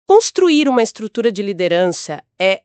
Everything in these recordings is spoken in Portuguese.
Construir uma estrutura de liderança é,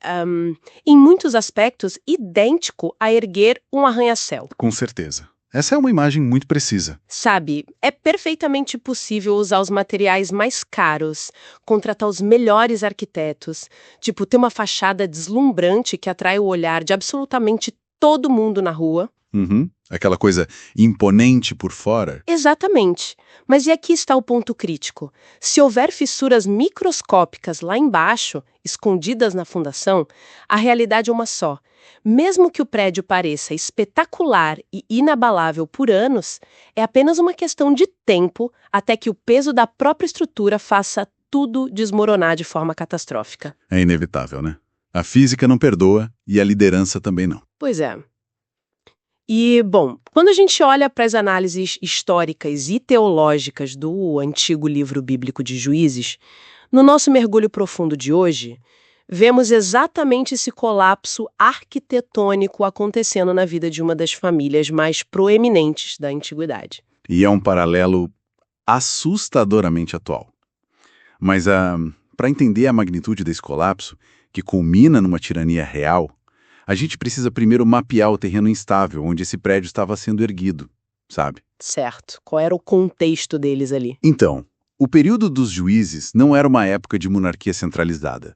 em muitos aspectos, idêntico a erguer um arranha-céu. Com certeza. Essa é uma imagem muito precisa. Sabe, é perfeitamente possível usar os materiais mais caros, contratar os melhores arquitetos, tipo, ter uma fachada deslumbrante que atrai o olhar de absolutamente todo mundo na rua. Uhum. Aquela coisa imponente por fora. Exatamente. Mas e aqui está o ponto crítico. Se houver fissuras microscópicas lá embaixo, escondidas na fundação, a realidade é uma só. Mesmo que o prédio pareça espetacular e inabalável por anos, é apenas uma questão de tempo até que o peso da própria estrutura faça tudo desmoronar de forma catastrófica. É inevitável, né? A física não perdoa e a liderança também não. Pois é. E, bom, quando a gente olha para as análises históricas e teológicas do antigo livro bíblico de Juízes, no nosso mergulho profundo de hoje, vemos exatamente esse colapso arquitetônico acontecendo na vida de uma das famílias mais proeminentes da antiguidade. E é um paralelo assustadoramente atual. Mas para entender a magnitude desse colapso, que culmina numa tirania real, a gente precisa primeiro mapear o terreno instável onde esse prédio estava sendo erguido, sabe? Certo. Qual era o contexto deles ali? Então, o período dos juízes não era uma época de monarquia centralizada.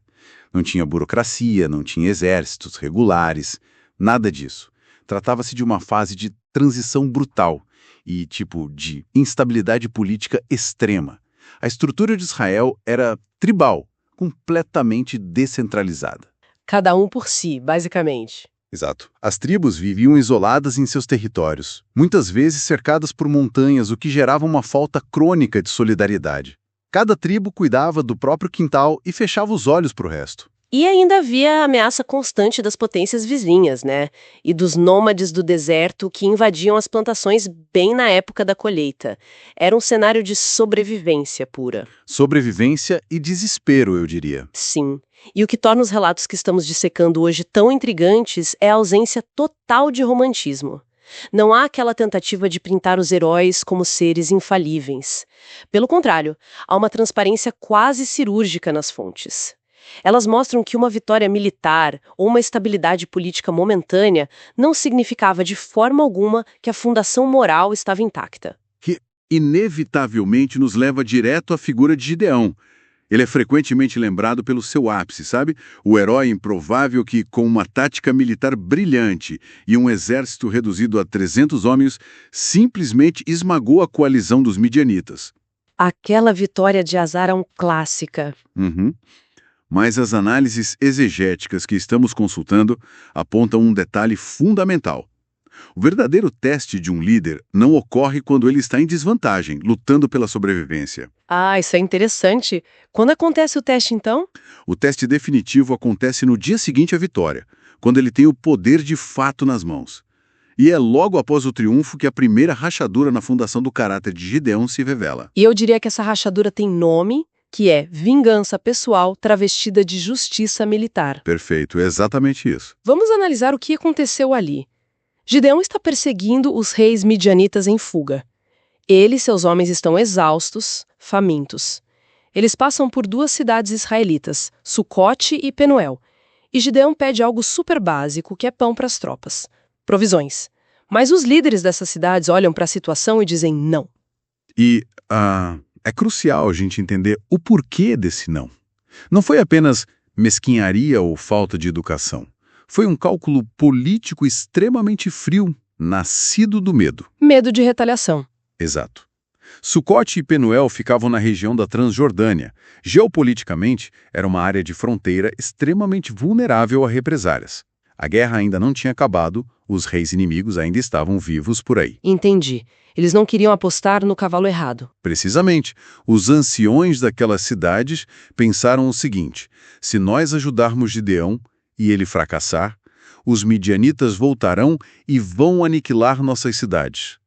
Não tinha burocracia, não tinha exércitos regulares, nada disso. Tratava-se de uma fase de transição brutal e, de instabilidade política extrema. A estrutura de Israel era tribal, completamente descentralizada. Cada um por si, basicamente. Exato. As tribos viviam isoladas em seus territórios, muitas vezes cercadas por montanhas, o que gerava uma falta crônica de solidariedade. Cada tribo cuidava do próprio quintal e fechava os olhos para o resto. E ainda havia a ameaça constante das potências vizinhas, né? E dos nômades do deserto que invadiam as plantações bem na época da colheita. Era um cenário de sobrevivência pura. Sobrevivência e desespero, eu diria. Sim. E o que torna os relatos que estamos dissecando hoje tão intrigantes é a ausência total de romantismo. Não há aquela tentativa de pintar os heróis como seres infalíveis. Pelo contrário, há uma transparência quase cirúrgica nas fontes. Elas mostram que uma vitória militar ou uma estabilidade política momentânea não significava de forma alguma que a fundação moral estava intacta. Que inevitavelmente nos leva direto à figura de Gideão. Ele é frequentemente lembrado pelo seu ápice, sabe? O herói improvável que, com uma tática militar brilhante e um exército reduzido a 300 homens, simplesmente esmagou a coalizão dos midianitas. Aquela vitória de Azarão clássica. Uhum. Mas as análises exegéticas que estamos consultando apontam um detalhe fundamental. O verdadeiro teste de um líder não ocorre quando ele está em desvantagem, lutando pela sobrevivência. Ah, isso é interessante. Quando acontece o teste, então? O teste definitivo acontece no dia seguinte à vitória, quando ele tem o poder de fato nas mãos. E é logo após o triunfo que a primeira rachadura na fundação do caráter de Gideão se revela. E eu diria que essa rachadura tem nome, que é vingança pessoal travestida de justiça militar. Perfeito, é exatamente isso. Vamos analisar o que aconteceu ali. Gideão está perseguindo os reis midianitas em fuga. Ele e seus homens estão exaustos, famintos. Eles passam por duas cidades israelitas, Sucote e Penuel. E Gideão pede algo super básico, que é pão para as tropas. Provisões. Mas os líderes dessas cidades olham para a situação e dizem não. E é crucial a gente entender o porquê desse não. Não foi apenas mesquinharia ou falta de educação. Foi um cálculo político extremamente frio, nascido do medo. Medo de retaliação. Exato. Sucote e Penuel ficavam na região da Transjordânia. Geopoliticamente, era uma área de fronteira extremamente vulnerável a represálias. A guerra ainda não tinha acabado, os reis inimigos ainda estavam vivos por aí. Entendi. Eles não queriam apostar no cavalo errado. Precisamente. Os anciões daquelas cidades pensaram o seguinte: se nós ajudarmos Gideão e ele fracassar, os midianitas voltarão e vão aniquilar nossas cidades.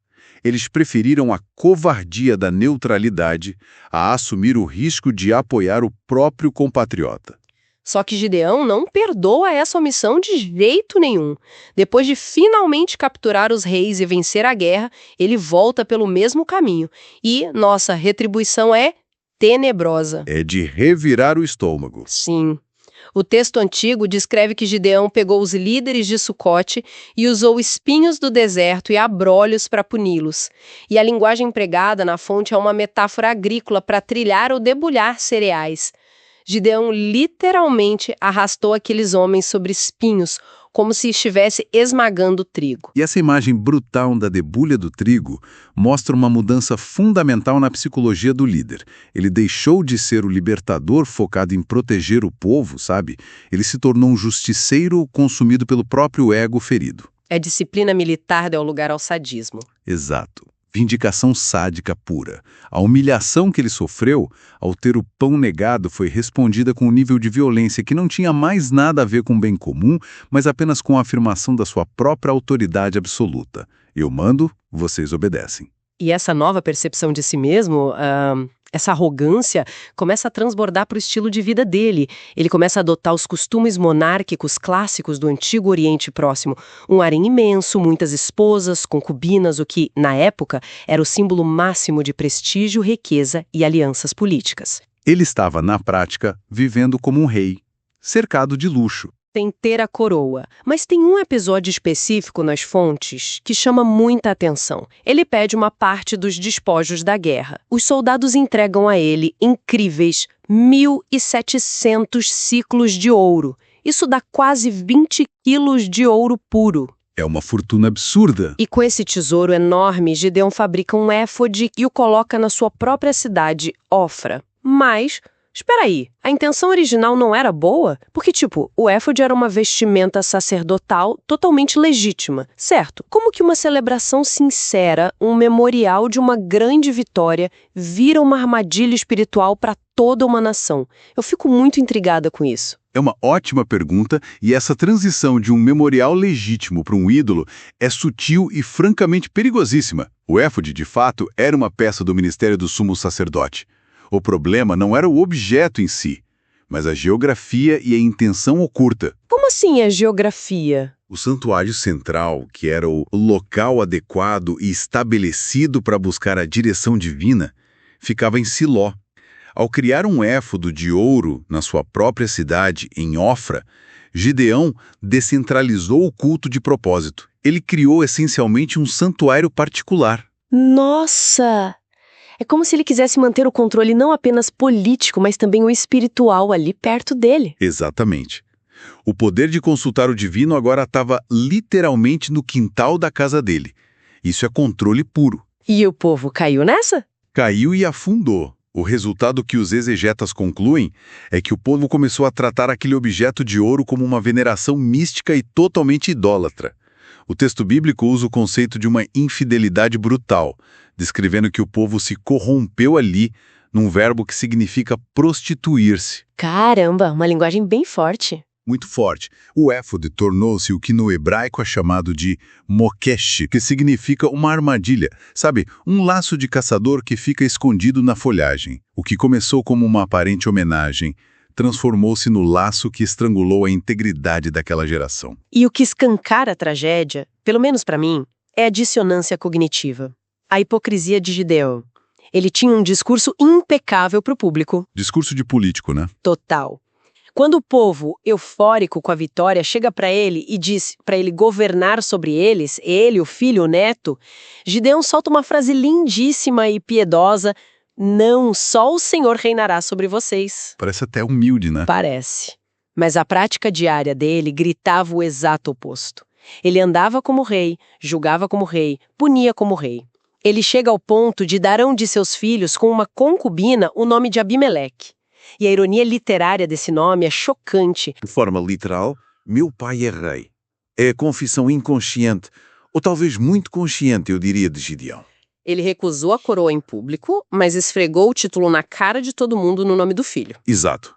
Eles preferiram a covardia da neutralidade a assumir o risco de apoiar o próprio compatriota. Só que Gideão não perdoa essa omissão de jeito nenhum. Depois de finalmente capturar os reis e vencer a guerra, ele volta pelo mesmo caminho. E nossa retribuição é tenebrosa. É de revirar o estômago. Sim. O texto antigo descreve que Gideão pegou os líderes de Sucote e usou espinhos do deserto e abrolhos para puni-los. E a linguagem empregada na fonte é uma metáfora agrícola para trilhar ou debulhar cereais. Gideão literalmente arrastou aqueles homens sobre espinhos, como se estivesse esmagando o trigo. E essa imagem brutal da debulha do trigo mostra uma mudança fundamental na psicologia do líder. Ele deixou de ser o libertador focado em proteger o povo, sabe? Ele se tornou um justiceiro consumido pelo próprio ego ferido. A disciplina militar deu lugar ao sadismo. Exato. Vindicação sádica pura. A humilhação que ele sofreu ao ter o pão negado foi respondida com um nível de violência que não tinha mais nada a ver com o bem comum, mas apenas com a afirmação da sua própria autoridade absoluta. Eu mando, vocês obedecem. E essa nova percepção de si mesmo, essa arrogância, começa a transbordar para o estilo de vida dele. Ele começa a adotar os costumes monárquicos clássicos do Antigo Oriente Próximo. Um harém imenso, muitas esposas, concubinas, o que, na época, era o símbolo máximo de prestígio, riqueza e alianças políticas. Ele estava, na prática, vivendo como um rei, cercado de luxo. Tem ter a coroa, mas tem um episódio específico nas fontes que chama muita atenção. Ele pede uma parte dos despojos da guerra. Os soldados entregam a ele incríveis 1.700 ciclos de ouro. Isso dá quase 20 quilos de ouro puro. É uma fortuna absurda. E com esse tesouro enorme, Gideão fabrica um éfode e o coloca na sua própria cidade, Ofra. Mas... espera aí, a intenção original não era boa? Porque, o éfode era uma vestimenta sacerdotal totalmente legítima, certo? Como que uma celebração sincera, um memorial de uma grande vitória, vira uma armadilha espiritual para toda uma nação? Eu fico muito intrigada com isso. É uma ótima pergunta e essa transição de um memorial legítimo para um ídolo é sutil e francamente perigosíssima. O éfode, de fato, era uma peça do ministério do sumo sacerdote. O problema não era o objeto em si, mas a geografia e a intenção oculta. Como assim a geografia? O santuário central, que era o local adequado e estabelecido para buscar a direção divina, ficava em Siló. Ao criar um éfodo de ouro na sua própria cidade, em Ofra, Gideão descentralizou o culto de propósito. Ele criou essencialmente um santuário particular. Nossa! É como se ele quisesse manter o controle não apenas político, mas também o espiritual ali perto dele. Exatamente. O poder de consultar o divino agora estava literalmente no quintal da casa dele. Isso é controle puro. E o povo caiu nessa? Caiu e afundou. O resultado que os exegetas concluem é que o povo começou a tratar aquele objeto de ouro como uma veneração mística e totalmente idólatra. O texto bíblico usa o conceito de uma infidelidade brutal, descrevendo que o povo se corrompeu ali, num verbo que significa prostituir-se. Caramba, uma linguagem bem forte. Muito forte. O éfode tornou-se o que no hebraico é chamado de mokesh, que significa uma armadilha, sabe? Um laço de caçador que fica escondido na folhagem. O que começou como uma aparente homenagem transformou-se no laço que estrangulou a integridade daquela geração. E o que escancara a tragédia, pelo menos para mim, é a dissonância cognitiva. A hipocrisia de Gideão. Ele tinha um discurso impecável para o público. Discurso de político, né? Total. Quando o povo, eufórico com a vitória, chega para ele e diz para ele governar sobre eles, ele, o filho, o neto, Gideão solta uma frase lindíssima e piedosa: não, só o Senhor reinará sobre vocês. Parece até humilde, né? Parece. Mas a prática diária dele gritava o exato oposto. Ele andava como rei, julgava como rei, punia como rei. Ele chega ao ponto de dar a um de seus filhos com uma concubina o nome de Abimeleque. E a ironia literária desse nome é chocante. De forma literal, meu pai é rei. É a confissão inconsciente, ou talvez muito consciente, eu diria, de Gideão. Ele recusou a coroa em público, mas esfregou o título na cara de todo mundo no nome do filho. Exato.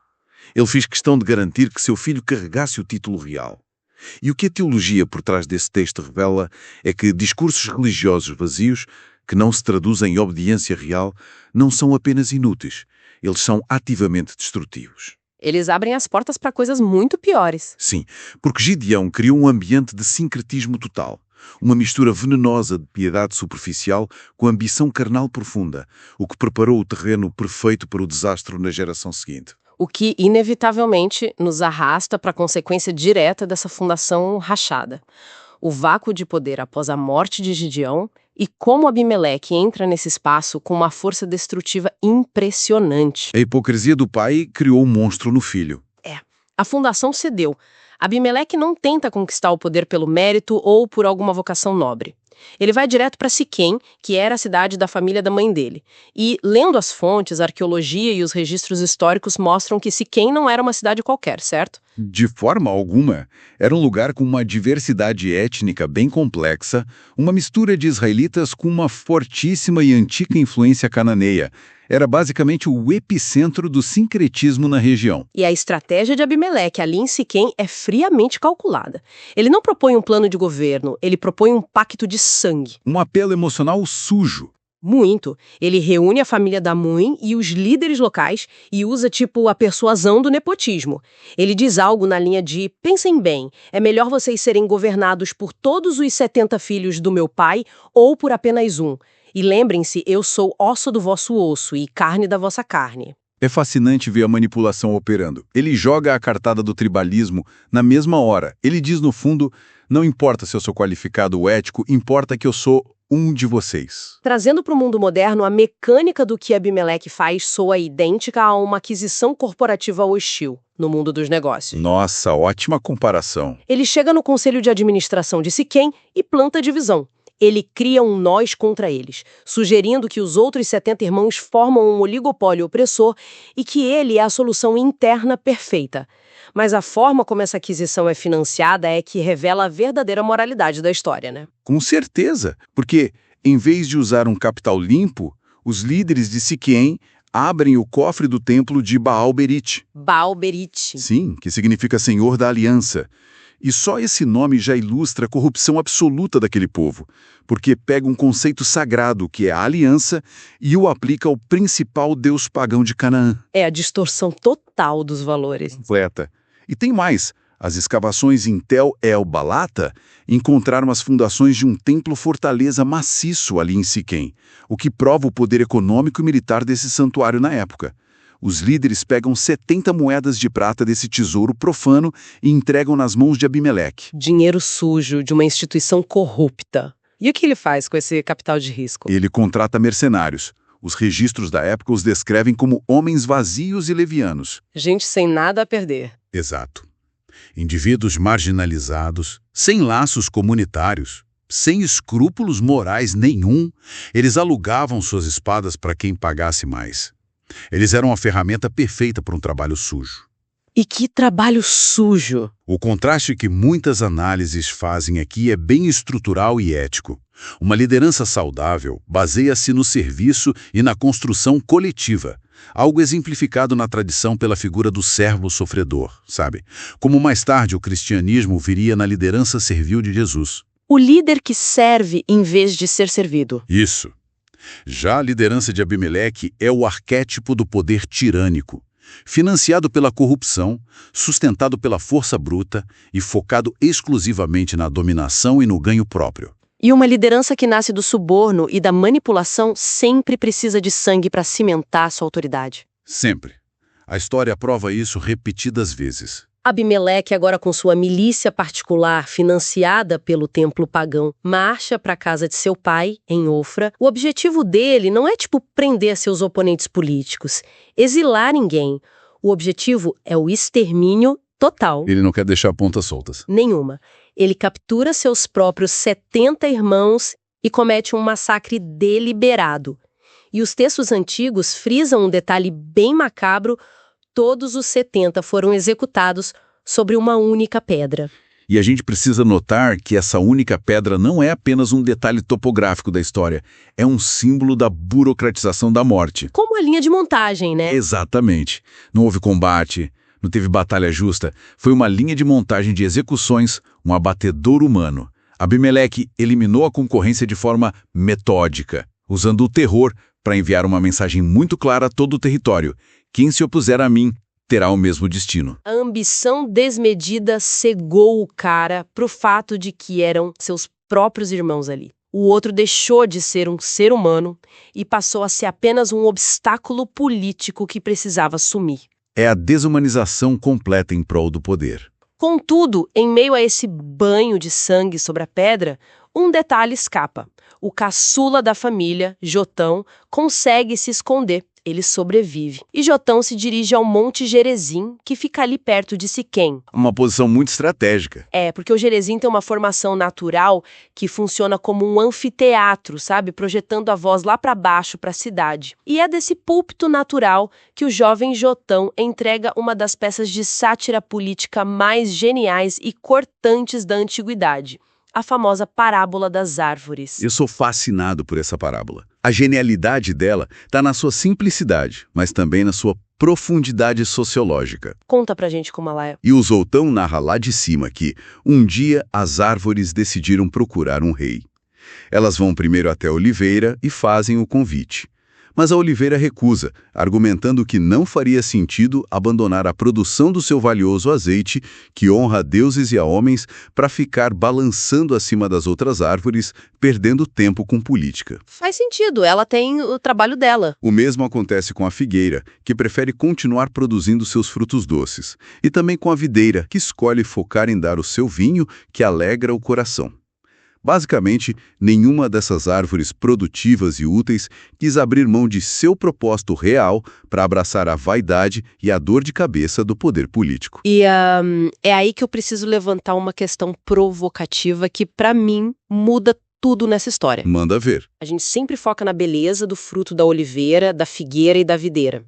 Ele fez questão de garantir que seu filho carregasse o título real. E o que a teologia por trás desse texto revela é que discursos religiosos vazios, que não se traduzem em obediência real, não são apenas inúteis. Eles são ativamente destrutivos. Eles abrem as portas para coisas muito piores. Sim, porque Gideão criou um ambiente de sincretismo total. Uma mistura venenosa de piedade superficial com ambição carnal profunda, o que preparou o terreno perfeito para o desastre na geração seguinte. O que, inevitavelmente, nos arrasta para a consequência direta dessa fundação rachada. O vácuo de poder após a morte de Gideão e como Abimeleque entra nesse espaço com uma força destrutiva impressionante. A hipocrisia do pai criou um monstro no filho. A fundação cedeu. Abimeleque não tenta conquistar o poder pelo mérito ou por alguma vocação nobre. Ele vai direto para Siquém, que era a cidade da família da mãe dele. E, lendo as fontes, a arqueologia e os registros históricos mostram que Siquém não era uma cidade qualquer, certo? De forma alguma, era um lugar com uma diversidade étnica bem complexa, uma mistura de israelitas com uma fortíssima e antiga influência cananeia. Era basicamente o epicentro do sincretismo na região. E a estratégia de Abimeleque ali em Siquém é friamente calculada. Ele não propõe um plano de governo, ele propõe um pacto de sangue. Um apelo emocional sujo. Muito. Ele reúne a família da mãe e os líderes locais e usa, a persuasão do nepotismo. Ele diz algo na linha de: pensem bem, é melhor vocês serem governados por todos os 70 filhos do meu pai ou por apenas um. E lembrem-se, eu sou osso do vosso osso e carne da vossa carne. É fascinante ver a manipulação operando. Ele joga a cartada do tribalismo na mesma hora. Ele diz, no fundo, não importa se eu sou qualificado ou ético, importa que eu sou um de vocês. Trazendo para o mundo moderno, a mecânica do que Abimeleque faz soa idêntica a uma aquisição corporativa hostil no mundo dos negócios. Nossa, ótima comparação. Ele chega no conselho de administração de Siquém e planta divisão. Ele cria um nós contra eles, sugerindo que os outros 70 irmãos formam um oligopólio opressor e que ele é a solução interna perfeita. Mas a forma como essa aquisição é financiada é que revela a verdadeira moralidade da história, né? Com certeza, porque, em vez de usar um capital limpo, os líderes de Siquém abrem o cofre do templo de Baal-Berit. Baal-Berit. Sim, que significa Senhor da Aliança. E só esse nome já ilustra a corrupção absoluta daquele povo, porque pega um conceito sagrado, que é a aliança, e o aplica ao principal deus pagão de Canaã. É a distorção total dos valores. Completa. E tem mais. As escavações em Tel El-Balata encontraram as fundações de um templo-fortaleza maciço ali em Siquém, o que prova o poder econômico e militar desse santuário na época. Os líderes pegam 70 moedas de prata desse tesouro profano e entregam nas mãos de Abimeleque. Dinheiro sujo de uma instituição corrupta. E o que ele faz com esse capital de risco? Ele contrata mercenários. Os registros da época os descrevem como homens vazios e levianos. Gente sem nada a perder. Exato. Indivíduos marginalizados, sem laços comunitários, sem escrúpulos morais nenhum, eles alugavam suas espadas para quem pagasse mais. Eles eram a ferramenta perfeita para um trabalho sujo. E que trabalho sujo! O contraste que muitas análises fazem aqui é bem estrutural e ético. Uma liderança saudável baseia-se no serviço e na construção coletiva, algo exemplificado na tradição pela figura do servo sofredor, sabe? Como mais tarde o cristianismo viria na liderança servil de Jesus. O líder que serve em vez de ser servido. Isso. Já a liderança de Abimeleque é o arquétipo do poder tirânico, financiado pela corrupção, sustentado pela força bruta e focado exclusivamente na dominação e no ganho próprio. E uma liderança que nasce do suborno e da manipulação sempre precisa de sangue para cimentar sua autoridade. Sempre. A história prova isso repetidas vezes. Abimeleque, agora com sua milícia particular financiada pelo templo pagão, marcha para a casa de seu pai, em Ofra. O objetivo dele não é prender seus oponentes políticos, exilar ninguém. O objetivo é o extermínio total. Ele não quer deixar pontas soltas. Nenhuma. Ele captura seus próprios 70 irmãos e comete um massacre deliberado. E os textos antigos frisam um detalhe bem macabro: todos os 70 foram executados sobre uma única pedra. E a gente precisa notar que essa única pedra não é apenas um detalhe topográfico da história, é um símbolo da burocratização da morte. Como a linha de montagem, né? Exatamente. Não houve combate, não teve batalha justa, foi uma linha de montagem de execuções, um abatedouro humano. Abimeleque eliminou a concorrência de forma metódica, usando o terror para enviar uma mensagem muito clara a todo o território: quem se opuser a mim terá o mesmo destino. A ambição desmedida cegou o cara pro fato de que eram seus próprios irmãos ali. O outro deixou de ser um ser humano e passou a ser apenas um obstáculo político que precisava sumir. É a desumanização completa em prol do poder. Contudo, em meio a esse banho de sangue sobre a pedra, um detalhe escapa. O caçula da família, Jotão, consegue se esconder. Ele sobrevive. E Jotão se dirige ao Monte Gerezim, que fica ali perto de Siquém. Uma posição muito estratégica. Porque o Gerezim tem uma formação natural que funciona como um anfiteatro, sabe? Projetando a voz lá para baixo, para a cidade. E é desse púlpito natural que o jovem Jotão entrega uma das peças de sátira política mais geniais e cortantes da antiguidade. A famosa parábola das árvores. Eu sou fascinado por essa parábola. A genialidade dela está na sua simplicidade, mas também na sua profundidade sociológica. Conta pra gente como ela é. E o Zoltão narra lá de cima que, um dia, as árvores decidiram procurar um rei. Elas vão primeiro até a oliveira e fazem o convite. Mas a oliveira recusa, argumentando que não faria sentido abandonar a produção do seu valioso azeite, que honra a deuses e a homens, para ficar balançando acima das outras árvores, perdendo tempo com política. Faz sentido, ela tem o trabalho dela. O mesmo acontece com a figueira, que prefere continuar produzindo seus frutos doces, e também com a videira, que escolhe focar em dar o seu vinho, que alegra o coração. Basicamente, nenhuma dessas árvores produtivas e úteis quis abrir mão de seu propósito real para abraçar a vaidade e a dor de cabeça do poder político. E é aí que eu preciso levantar uma questão provocativa que, para mim, muda tudo nessa história. Manda ver. A gente sempre foca na beleza do fruto da oliveira, da figueira e da videira.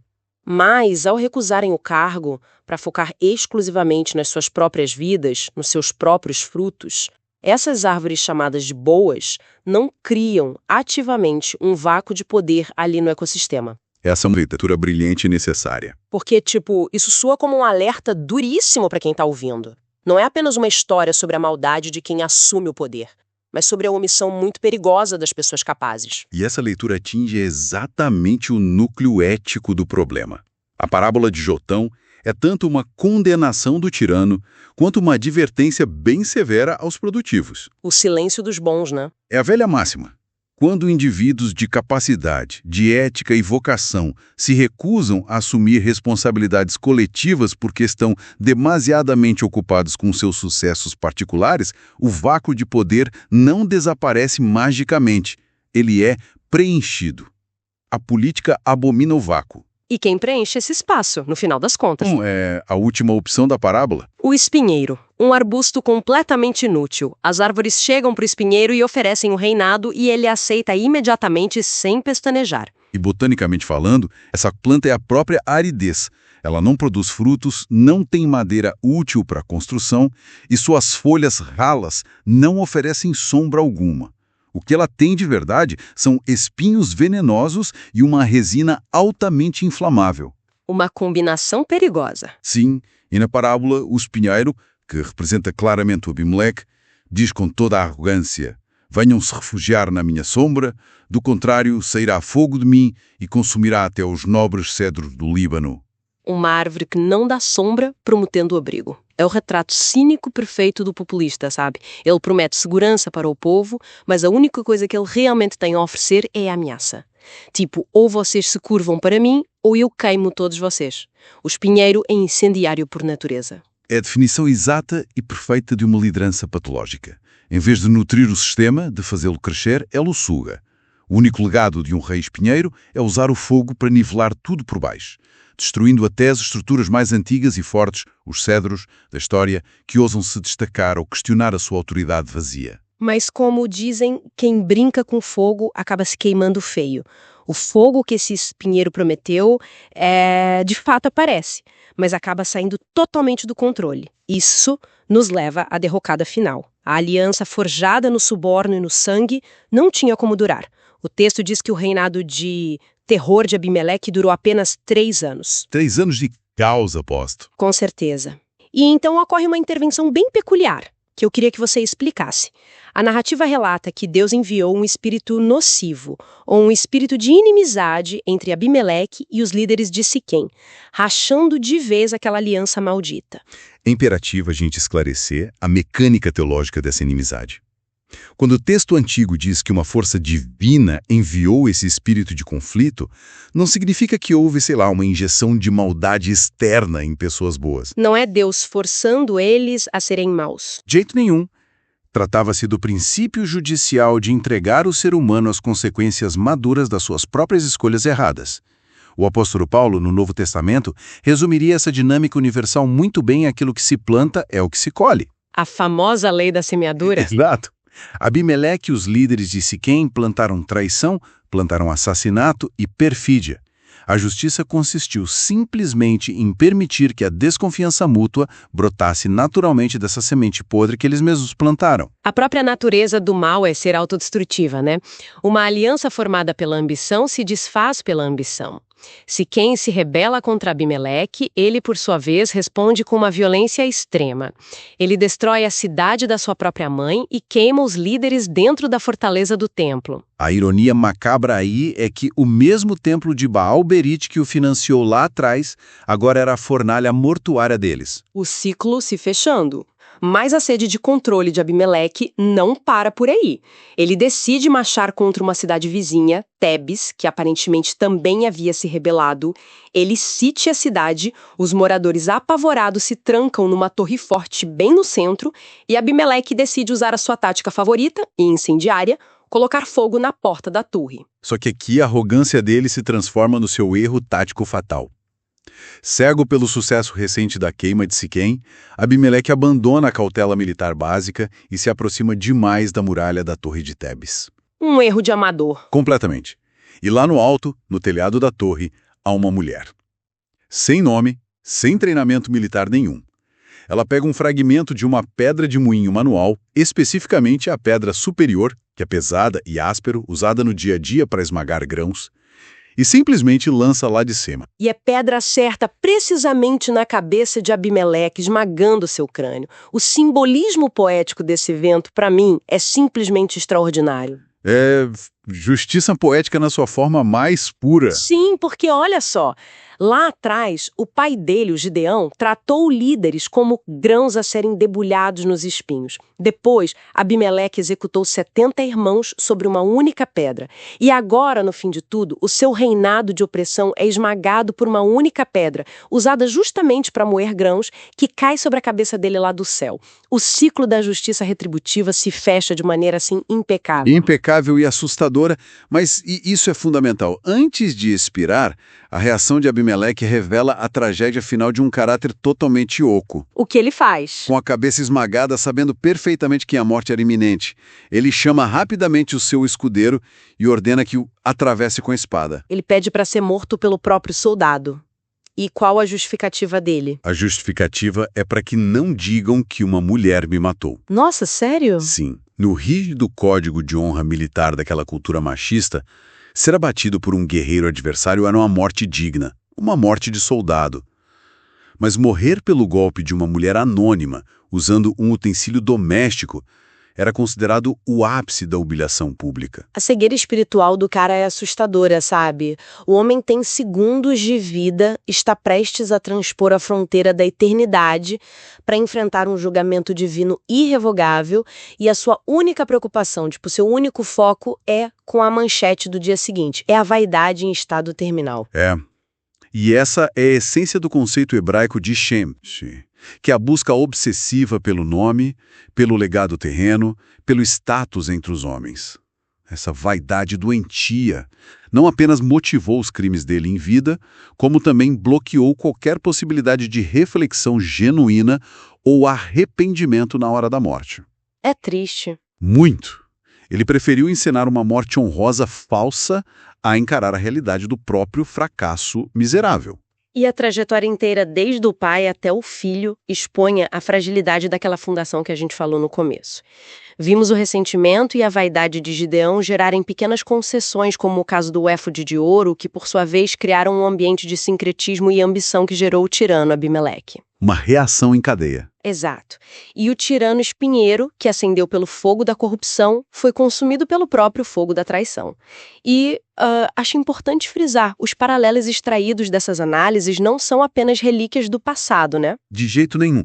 Mas, ao recusarem o cargo para focar exclusivamente nas suas próprias vidas, nos seus próprios frutos, essas árvores chamadas de boas não criam ativamente um vácuo de poder ali no ecossistema. Essa é uma leitura brilhante e necessária. Porque, isso soa como um alerta duríssimo para quem está ouvindo. Não é apenas uma história sobre a maldade de quem assume o poder, mas sobre a omissão muito perigosa das pessoas capazes. E essa leitura atinge exatamente o núcleo ético do problema. A parábola de Jotão é tanto uma condenação do tirano, quanto uma advertência bem severa aos produtivos. O silêncio dos bons, né? É a velha máxima. Quando indivíduos de capacidade, de ética e vocação se recusam a assumir responsabilidades coletivas porque estão demasiadamente ocupados com seus sucessos particulares, o vácuo de poder não desaparece magicamente. Ele é preenchido. A política abomina o vácuo. E quem preenche esse espaço, no final das contas? É a última opção da parábola? O espinheiro, um arbusto completamente inútil. As árvores chegam para o espinheiro e oferecem o reinado e ele aceita imediatamente sem pestanejar. E botanicamente falando, essa planta é a própria aridez. Ela não produz frutos, não tem madeira útil para a construção e suas folhas ralas não oferecem sombra alguma. O que ela tem de verdade são espinhos venenosos e uma resina altamente inflamável. Uma combinação perigosa. Sim, e na parábola, o espinheiro, que representa claramente o Abimeleque, diz com toda a arrogância: venham se refugiar na minha sombra, do contrário, sairá fogo de mim e consumirá até os nobres cedros do Líbano. Uma árvore que não dá sombra, prometendo o abrigo. É o retrato cínico perfeito do populista, sabe? Ele promete segurança para o povo, mas a única coisa que ele realmente tem a oferecer é a ameaça. Ou vocês se curvam para mim, ou eu queimo todos vocês. O espinheiro é incendiário por natureza. É a definição exata e perfeita de uma liderança patológica. Em vez de nutrir o sistema, de fazê-lo crescer, ela o suga. O único legado de um rei espinheiro é usar o fogo para nivelar tudo por baixo, destruindo até as estruturas mais antigas e fortes, os cedros, da história, que ousam se destacar ou questionar a sua autoridade vazia. Mas como dizem, quem brinca com fogo acaba se queimando feio. O fogo que esse espinheiro prometeu, de fato aparece, mas acaba saindo totalmente do controle. Isso nos leva à derrocada final. A aliança forjada no suborno e no sangue não tinha como durar. O texto diz que o reinado de terror de Abimeleque durou apenas 3 anos. 3 anos de caos, aposto. Com certeza. E então ocorre uma intervenção bem peculiar, que eu queria que você explicasse. A narrativa relata que Deus enviou um espírito nocivo, ou um espírito de inimizade entre Abimeleque e os líderes de Siquém, rachando de vez aquela aliança maldita. É imperativo a gente esclarecer a mecânica teológica dessa inimizade. Quando o texto antigo diz que uma força divina enviou esse espírito de conflito, não significa que houve, sei lá, uma injeção de maldade externa em pessoas boas. Não é Deus forçando eles a serem maus. De jeito nenhum. Tratava-se do princípio judicial de entregar o ser humano às consequências maduras das suas próprias escolhas erradas. O apóstolo Paulo, no Novo Testamento, resumiria essa dinâmica universal muito bem: aquilo que se planta é o que se colhe. A famosa lei da semeadura? Exato. Abimeleque e os líderes de Siquém plantaram traição, plantaram assassinato e perfídia. A justiça consistiu simplesmente em permitir que a desconfiança mútua brotasse naturalmente dessa semente podre que eles mesmos plantaram. A própria natureza do mal é ser autodestrutiva, né? Uma aliança formada pela ambição se desfaz pela ambição. Se quem se rebela contra Abimeleque, ele, por sua vez, responde com uma violência extrema. Ele destrói a cidade da sua própria mãe e queima os líderes dentro da fortaleza do templo. A ironia macabra aí é que o mesmo templo de Baal-Berite que o financiou lá atrás, agora era a fornalha mortuária deles. O ciclo se fechando. Mas a sede de controle de Abimeleque não para por aí. Ele decide marchar contra uma cidade vizinha, Tebes, que aparentemente também havia se rebelado. Ele sitia a cidade, os moradores apavorados se trancam numa torre forte bem no centro, e Abimeleque decide usar a sua tática favorita e incendiária, colocar fogo na porta da torre. Só que aqui a arrogância dele se transforma no seu erro tático fatal. Cego pelo sucesso recente da queima de Siquém, Abimeleque abandona a cautela militar básica e se aproxima demais da muralha da Torre de Tebes. Um erro de amador. Completamente. E lá no alto, no telhado da torre, há uma mulher. Sem nome, sem treinamento militar nenhum. Ela pega um fragmento de uma pedra de moinho manual, especificamente a pedra superior, que é pesada e áspero, usada no dia a dia para esmagar grãos, e simplesmente lança lá de cima. E a pedra acerta precisamente na cabeça de Abimeleque, esmagando seu crânio. O simbolismo poético desse evento, para mim, é simplesmente extraordinário. É justiça poética na sua forma mais pura. Sim, porque olha só, lá atrás, o pai dele, o Gideão, tratou líderes como grãos a serem debulhados nos espinhos. Depois, Abimeleque executou 70 irmãos sobre uma única pedra. E agora, no fim de tudo, o seu reinado de opressão é esmagado por uma única pedra, usada justamente para moer grãos, que cai sobre a cabeça dele lá do céu. O ciclo da justiça retributiva se fecha de maneira assim impecável. Impecável e assustadora, mas isso é fundamental. Antes de expirar, a reação de Abimeleque revela a tragédia final de um caráter totalmente oco. O que ele faz? Com a cabeça esmagada, sabendo perfeitamente que a morte era iminente, ele chama rapidamente o seu escudeiro e ordena que o atravesse com a espada. Ele pede para ser morto pelo próprio soldado. E qual a justificativa dele? A justificativa é para que não digam que uma mulher me matou. Nossa, sério? Sim. No rígido código de honra militar daquela cultura machista, ser abatido por um guerreiro adversário era uma morte digna, uma morte de soldado. Mas morrer pelo golpe de uma mulher anônima, usando um utensílio doméstico, era considerado o ápice da humilhação pública. A cegueira espiritual do cara é assustadora, sabe? O homem tem segundos de vida, está prestes a transpor a fronteira da eternidade para enfrentar um julgamento divino irrevogável e a sua única preocupação, seu único foco é com a manchete do dia seguinte. É a vaidade em estado terminal. E essa é a essência do conceito hebraico de Shem, que é a busca obsessiva pelo nome, pelo legado terreno, pelo status entre os homens. Essa vaidade doentia não apenas motivou os crimes dele em vida, como também bloqueou qualquer possibilidade de reflexão genuína ou arrependimento na hora da morte. É triste. Muito. Ele preferiu encenar uma morte honrosa falsa a encarar a realidade do próprio fracasso miserável. E a trajetória inteira, desde o pai até o filho, expunha a fragilidade daquela fundação que a gente falou no começo. Vimos o ressentimento e a vaidade de Gideão gerarem pequenas concessões, como o caso do éfode de ouro, que por sua vez criaram um ambiente de sincretismo e ambição que gerou o tirano Abimeleque. Uma reação em cadeia. Exato. E o tirano espinheiro, que acendeu pelo fogo da corrupção, foi consumido pelo próprio fogo da traição. E acho importante frisar, os paralelos extraídos dessas análises não são apenas relíquias do passado, né? De jeito nenhum.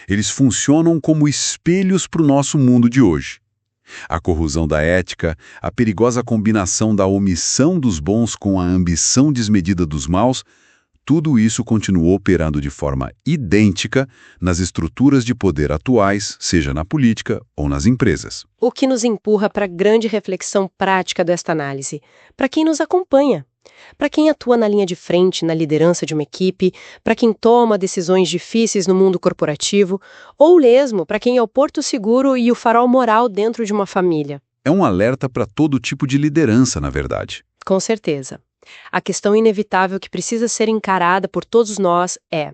Eles funcionam como espelhos para o nosso mundo de hoje. A corrosão da ética, a perigosa combinação da omissão dos bons com a ambição desmedida dos maus, tudo isso continuou operando de forma idêntica nas estruturas de poder atuais, seja na política ou nas empresas. O que nos empurra para a grande reflexão prática desta análise, para quem nos acompanha, para quem atua na linha de frente, na liderança de uma equipe, para quem toma decisões difíceis no mundo corporativo, ou mesmo para quem é o porto seguro e o farol moral dentro de uma família. É um alerta para todo tipo de liderança, na verdade. Com certeza. A questão inevitável que precisa ser encarada por todos nós é: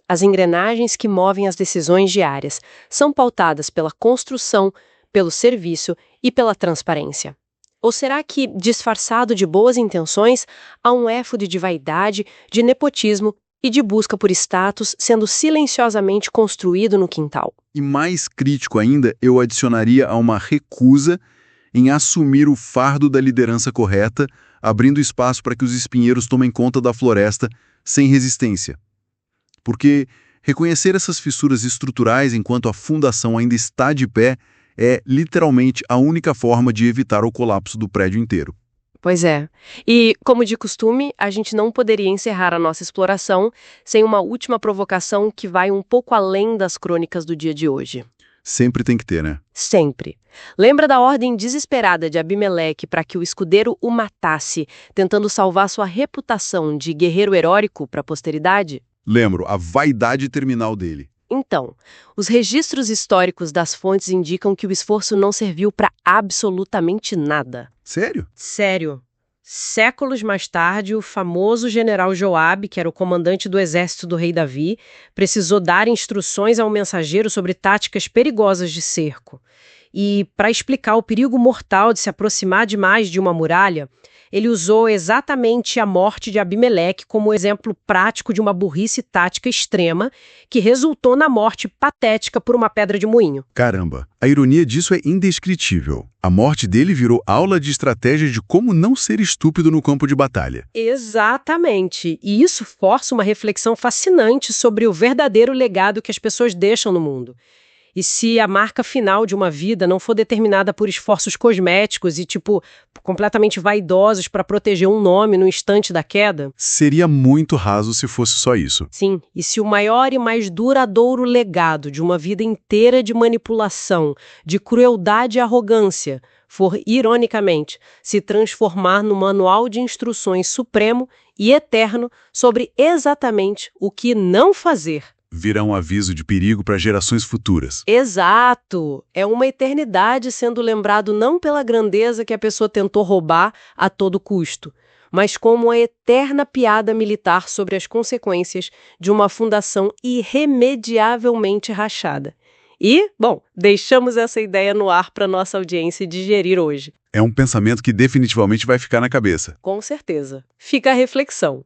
as engrenagens que movem as decisões diárias são pautadas pela construção, pelo serviço e pela transparência? Ou será que, disfarçado de boas intenções, há um éfode de vaidade, de nepotismo e de busca por status sendo silenciosamente construído no quintal? E mais crítico ainda, eu adicionaria a uma recusa em assumir o fardo da liderança correta, abrindo espaço para que os espinheiros tomem conta da floresta sem resistência. Porque reconhecer essas fissuras estruturais enquanto a fundação ainda está de pé é, literalmente, a única forma de evitar o colapso do prédio inteiro. Pois é. E, como de costume, a gente não poderia encerrar a nossa exploração sem uma última provocação que vai um pouco além das crônicas do dia de hoje. Sempre tem que ter, né? Sempre. Lembra da ordem desesperada de Abimeleque para que o escudeiro o matasse, tentando salvar sua reputação de guerreiro heróico para a posteridade? Lembro, a vaidade terminal dele. Então, os registros históricos das fontes indicam que o esforço não serviu para absolutamente nada. Sério? Sério. Séculos mais tarde, o famoso general Joabe, que era o comandante do exército do rei Davi, precisou dar instruções ao mensageiro sobre táticas perigosas de cerco. E, para explicar o perigo mortal de se aproximar demais de uma muralha, ele usou exatamente a morte de Abimeleque como exemplo prático de uma burrice tática extrema que resultou na morte patética por uma pedra de moinho. Caramba, a ironia disso é indescritível. A morte dele virou aula de estratégia de como não ser estúpido no campo de batalha. Exatamente. E isso força uma reflexão fascinante sobre o verdadeiro legado que as pessoas deixam no mundo. E se a marca final de uma vida não for determinada por esforços cosméticos e, completamente vaidosos para proteger um nome no instante da queda? Seria muito raso se fosse só isso. Sim, e se o maior e mais duradouro legado de uma vida inteira de manipulação, de crueldade e arrogância, for, ironicamente, se transformar no manual de instruções supremo e eterno sobre exatamente o que não fazer. Virá um aviso de perigo para gerações futuras. Exato! É uma eternidade sendo lembrado não pela grandeza que a pessoa tentou roubar a todo custo, mas como a eterna piada militar sobre as consequências de uma fundação irremediavelmente rachada. E, bom, deixamos essa ideia no ar para nossa audiência digerir hoje. É um pensamento que definitivamente vai ficar na cabeça. Com certeza. Fica a reflexão.